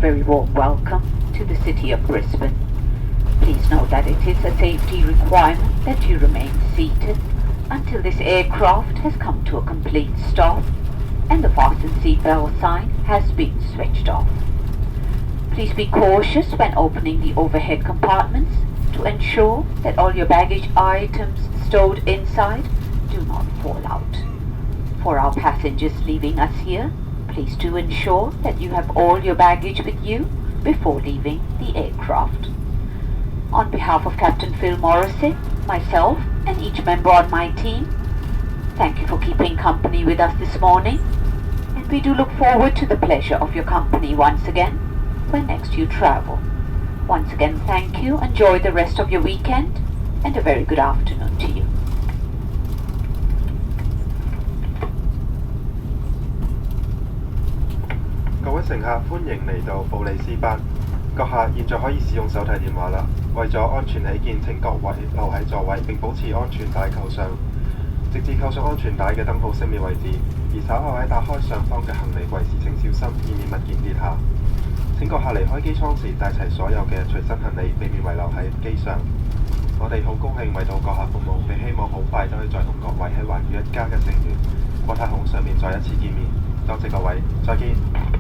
very warm welcome to the city of Brisbane. Please note that it is a safety requirement that you remain seated until this aircraft has come to a complete stop and the fasten seatbelt sign has been switched off. Please be cautious when opening the overhead compartments to ensure that all your baggage items stored inside do not fall out. For our passengers leaving us here, please do ensure that you have all your baggage with you before leaving the aircraft. On behalf of Captain Phil Morrissey, myself and each member on my team, thank you for keeping company with us this morning, and we do look forward to the pleasure of your company once again when next you travel. Once again, thank you, enjoy the rest of your weekend, and a very good afternoon to you. 各位乘客，歡迎嚟到布里斯班。閣下現在可以使用手提電話啦。為咗安全起見，請各位留喺座位並保持安全帶扣上，直至扣上安全帶嘅燈號熄滅為止。而稍後喺打開上方嘅行李櫃時請小心，以免物件跌下。請閣下離開機艙時帶齊所有嘅隨身行李，避免遺留喺機上。我哋好高興為到閣下服務，並希望好快都可以再同各位喺環宇一家嘅成員國泰航空上面再一次見面。多謝各位，再見。